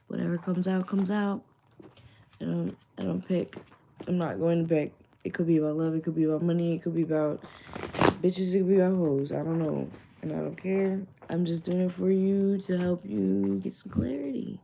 Whatever comes out, comes out. I don't pick. I'm not going to pick. It could be about love, it could be about money, it could be about bitches, it could be about hoes. I don't know. And I don't care. I'm just doing it for you to help you get some clarity.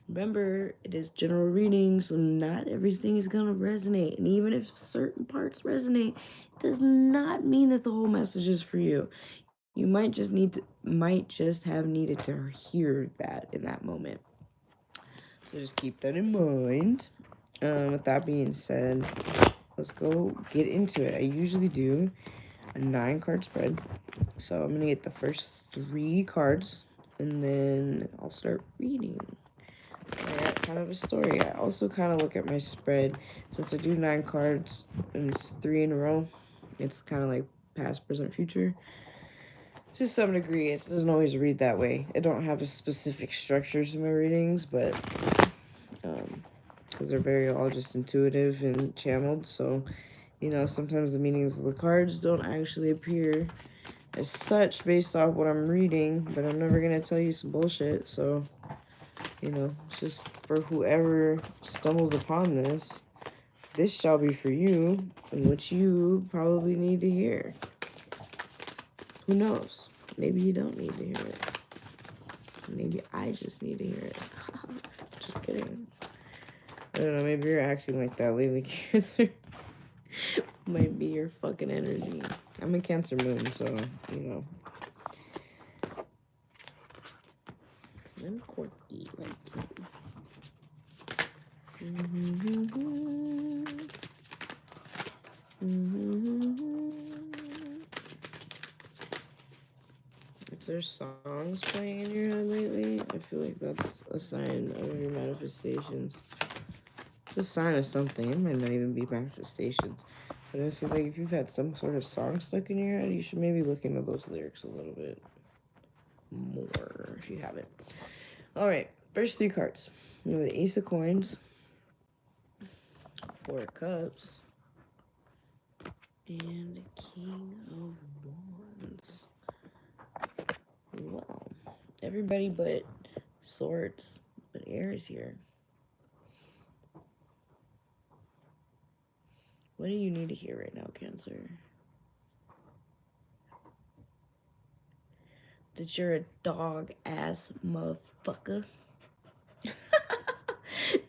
Remember, it is general reading, so not everything is gonna resonate. And even if certain parts resonate, it does not mean that the whole message is for you. You might just have needed to hear that in that moment. So just keep that in mind. With that being said, let's go get into it. I usually do a 9-card spread. So I'm gonna get the first 3 cards and then I'll start reading. So I got kind of a story. I also kind of look at my spread since I do 9 cards and it's 3 in a row. It's kind of like past, present, future. To some degree, it doesn't always read that way. I don't have a specific structure to my readings, but because they're very all just intuitive and channeled, so sometimes the meanings of the cards don't actually appear as such based off what I'm reading, but I'm never gonna tell you some bullshit, so it's just for whoever stumbles upon this shall be for you, and what you probably need to hear. Who knows? Maybe you don't need to hear it. Maybe I just need to hear it. Just kidding. I don't know, maybe you're acting like that lately, Cancer. Might be your fucking energy. I'm a Cancer moon, so, I'm quirky like If there's songs playing in your head lately, I feel like that's a sign of your manifestations. It's a sign of something. It might not even be manifestations. But I feel like if you've had some sort of song stuck in your head, you should maybe look into those lyrics a little bit more if you haven't. Alright, first 3 cards. We have the Ace of Coins, 4 of Cups, and the King of Wands. Well, everybody but Swords, but Air is here. What do you need to hear right now, Cancer? That you're a dog-ass motherfucker.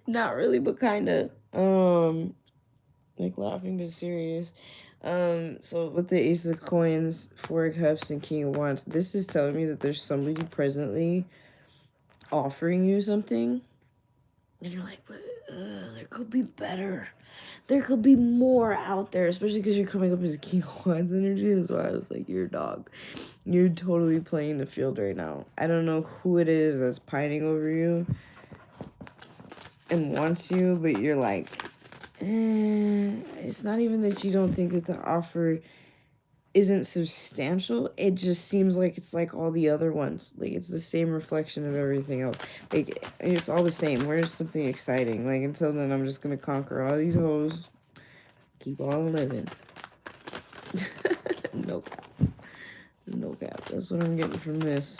Not really, but kinda. Like laughing but serious. So with the Ace of Coins, 4 of Cups, and King of Wands, this is telling me that there's somebody presently offering you something, and you're like, but there could be better. There could be more out there, especially because you're coming up as King of Wands energy. That's why I was like, you're a dog. You're totally playing the field right now. I don't know who it is that's pining over you and wants you, but you're like, it's not even that you don't think that the offer isn't substantial. It just seems like it's like all the other ones. Like it's the same reflection of everything else. Like it's all the same. Where's something exciting? Like until then, I'm just gonna conquer all these hoes. Keep on living. No cap. No cap. That's what I'm getting from this.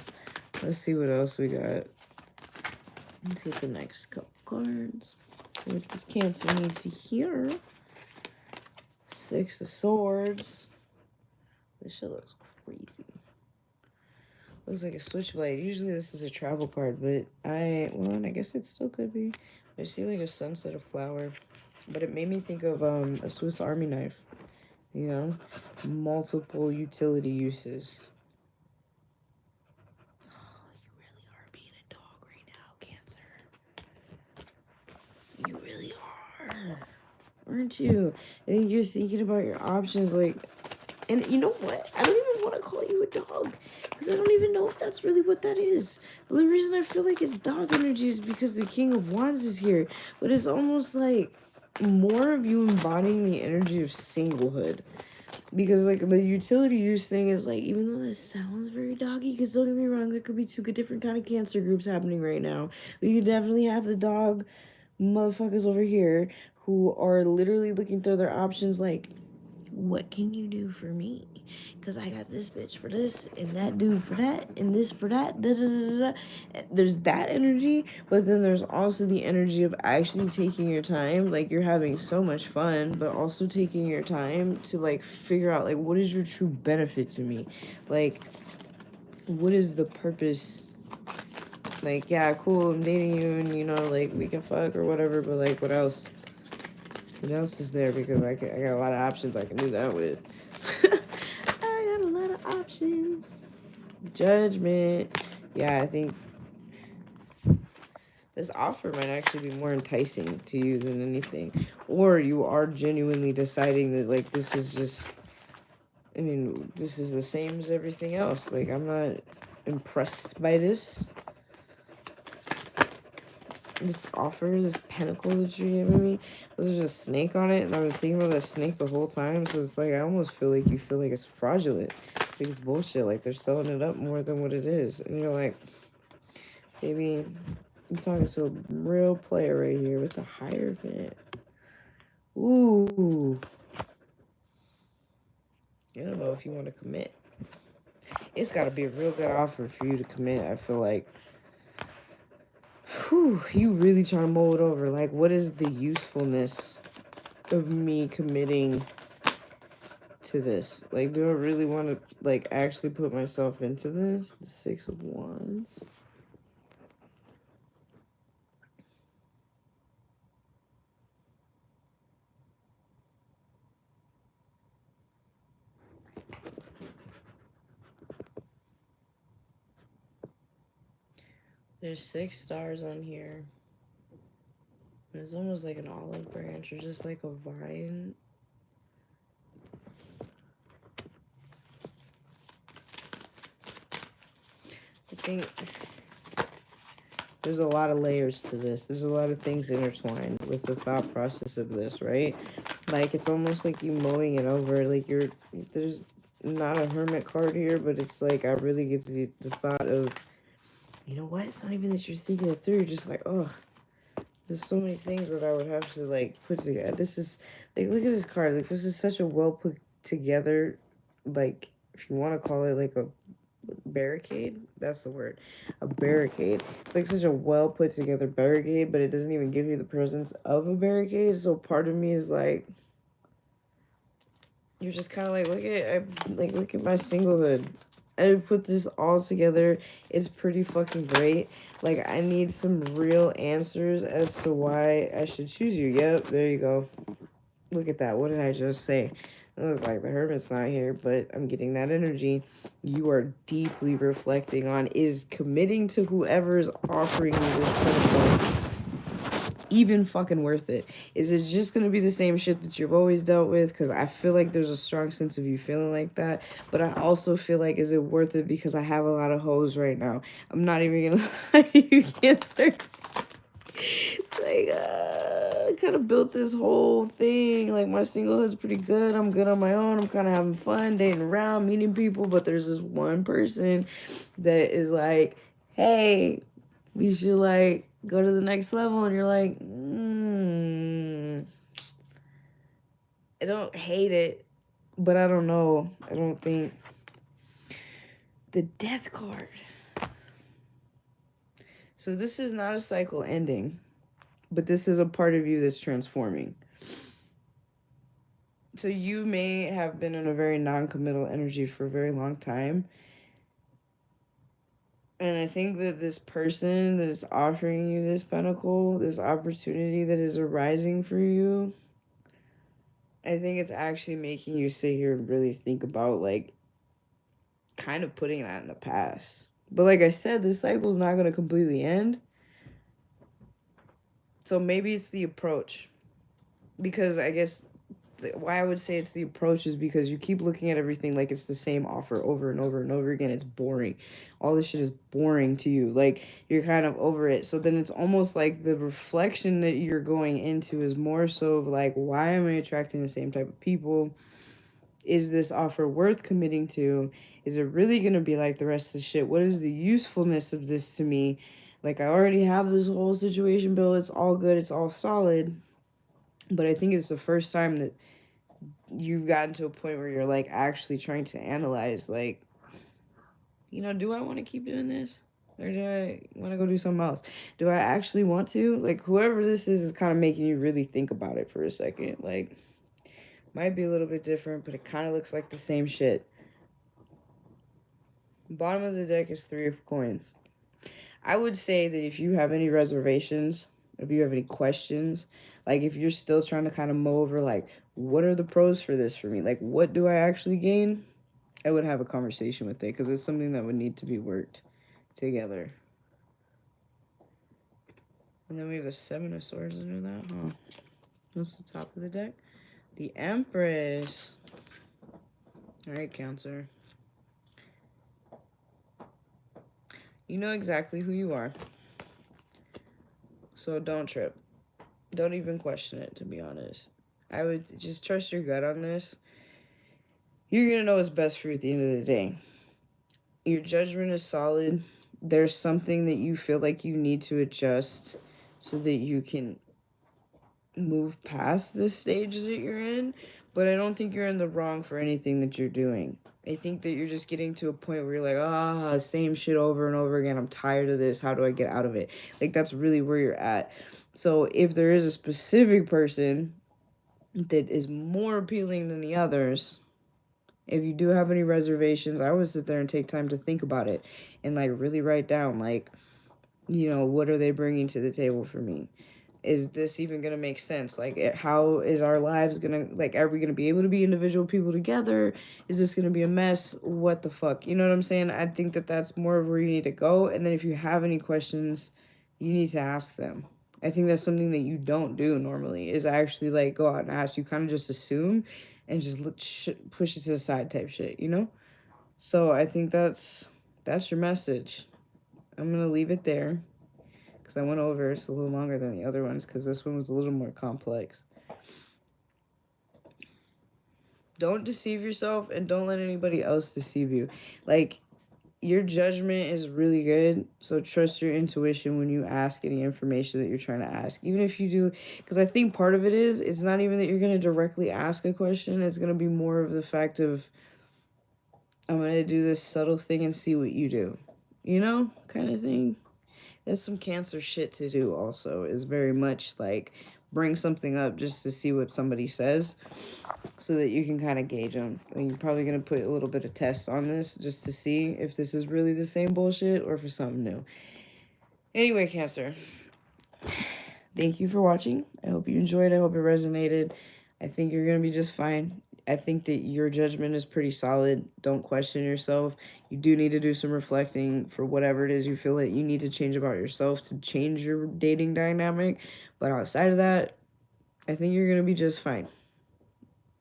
Let's see what else we got. Let's get the next couple cards. What does Cancer need to hear? 6 of Swords. This shit looks crazy. Looks like a switchblade. Usually this is a travel card, but I guess it still could be. I see like a sunset of flower, but it made me think of a Swiss Army knife. Multiple utility uses. Oh, you really are being a dog right now, Cancer. You really are, aren't you? I think you're thinking about your options, like, and you know what? I don't even want to call you a dog because I don't even know if that's really what that is. The only reason I feel like it's dog energy is because the King of Wands is here, but it's almost like more of you embodying the energy of singlehood. Because like the utility use thing is like, even though this sounds very doggy, because don't get me wrong, there could be 2 different kind of Cancer groups happening right now. We could definitely have the dog motherfuckers over here who are literally looking through their options like, what can you do for me? because I got this bitch for this and that dude for that and this for that. Da, da, da, da. There's that energy, but then there's also the energy of actually taking your time. Like, you're having so much fun, but also taking your time to like figure out like what is your true benefit to me. Like, what is the purpose? Like, yeah, cool, I'm dating you and you know, like, we can fuck or whatever, but like, what else? What else is there? Because I got a lot of options I can do that with. I got a lot of options. Judgment. Yeah, I think this offer might actually be more enticing to you than anything. Or you are genuinely deciding that, like, this is just, I mean, this is the same as everything else. Like, I'm not impressed by this. This offer, this pentacle that you're giving me, there's a snake on it, and I've been thinking about that snake the whole time, so it's like, I almost feel like you feel like it's fraudulent. Like, it's bullshit, like, they're selling it up more than what it is. And you're like, baby, I'm talking to a real player right here with a Hierophant. Ooh. I don't know if you want to commit. It's got to be a real good offer for you to commit, I feel like. Whew, you really trying to mold over. Like, what is the usefulness of me committing to this? Like, do I really want to, like, actually put myself into this? The 6 of Wands. There's 6 stars on here. It's almost like an olive branch or just like a vine. I think there's a lot of layers to this. There's a lot of things intertwined with the thought process of this, right? Like, it's almost like you mowing it over. Like, there's not a hermit card here, but it's like, I really get the thought of, you know what? It's not even that you're thinking it through. You're just like, oh, there's so many things that I would have to, like, put together. This is, like, look at this card. Like, this is such a well put together, like, if you want to call it, like, a barricade. That's the word. A barricade. It's like such a well put together barricade, but it doesn't even give you the presence of a barricade. So part of me is like, you're just kind of like, look at my singlehood. I've put this all together. It's pretty fucking great. Like, I need some real answers as to why I should choose you. Yep, there you go. Look at that. What did I just say? It looks like the hermit's not here, but I'm getting that energy you are deeply reflecting on. Is committing to whoever is offering you this protocol even fucking worth it? Is it just gonna be the same shit that you've always dealt with? Because I feel like there's a strong sense of you feeling like that, but I also feel like, is it worth it? Because I have a lot of hoes right now. I'm not even gonna lie to you, Cancer. It's like, I kind of built this whole thing. Like, my singlehood's pretty good. I'm good on my own. I'm kind of having fun, dating around, meeting people. But there's this one person that is like, hey, we should, like, go to the next level. And you're like, I don't hate it, but I don't know. I don't think. The Death card. So this is not a cycle ending, but this is a part of you that's transforming. So you may have been in a very non-committal energy for a very long time. And I think that this person that is offering you this pentacle, this opportunity that is arising for you, I think it's actually making you sit here and really think about, like, kind of putting that in the past. But like I said, this cycle is not going to completely end. So maybe it's the approach. Because I guess why I would say it's the approach is because you keep looking at everything like it's the same offer over and over and over again. It's boring. All this shit is boring to you. Like, you're kind of over it. So then it's almost like the reflection that you're going into is more so of like, why am I attracting the same type of people? Is this offer worth committing to? Is it really going to be like the rest of the shit? What is the usefulness of this to me? Like, I already have this whole situation built. It's all good. It's all solid. But I think it's the first time that you've gotten to a point where you're like actually trying to analyze, like, do I want to keep doing this? Or do I want to go do something else? Do I actually want to? Like, whoever this is kind of making you really think about it for a second. Like, might be a little bit different, but it kind of looks like the same shit. Bottom of the deck is 3 of coins. I would say that if you have any reservations, if you have any questions, like if you're still trying to kind of mull over, like, what are the pros for this for me? Like, what do I actually gain? I would have a conversation with it because it's something that would need to be worked together. And then we have the 7 of Swords under that, huh? That's the top of the deck. The Empress. All right, Cancer. You know exactly who you are. So don't trip. Don't even question it, to be honest. I would just trust your gut on this. You're going to know what's best for you at the end of the day. Your judgment is solid. There's something that you feel like you need to adjust so that you can move past the stage that you're in. But I don't think you're in the wrong for anything that you're doing. I think that you're just getting to a point where you're like, same shit over and over again. I'm tired of this. How do I get out of it? Like, that's really where you're at. So if there is a specific person that is more appealing than the others, if you do have any reservations, I would sit there and take time to think about it and, like, really write down, like, what are they bringing to the table for me? Is this even going to make sense? Like, how is our lives going to, like, are we going to be able to be individual people together? Is this going to be a mess? What the fuck? You know what I'm saying? I think that that's more of where you need to go. And then if you have any questions, you need to ask them. I think that's something that you don't do normally, is actually, like, go out and ask. You kind of just assume and just push it to the side type shit, So I think that's your message. I'm going to leave it there. Because I went over it's a little longer than the other ones because this one was a little more complex. Don't deceive yourself and don't let anybody else deceive you. Like, your judgment is really good, so trust your intuition when you ask any information that you're trying to ask. Even if you do, because I think part of it is, it's not even that you're going to directly ask a question. It's going to be more of the fact of, I'm going to do this subtle thing and see what you do. Kind of thing. That's some Cancer shit to do also, is very much like bring something up just to see what somebody says so that you can kind of gauge them. And you're probably going to put a little bit of test on this just to see if this is really the same bullshit or for something new. Anyway, Cancer, thank you for watching. I hope you enjoyed. I hope it resonated. I think you're going to be just fine. I think that your judgment is pretty solid. Don't question yourself. You do need to do some reflecting for whatever it is you feel that you need to change about yourself to change your dating dynamic. But outside of that, I think you're going to be just fine.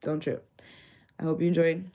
Don't trip. I hope you enjoyed.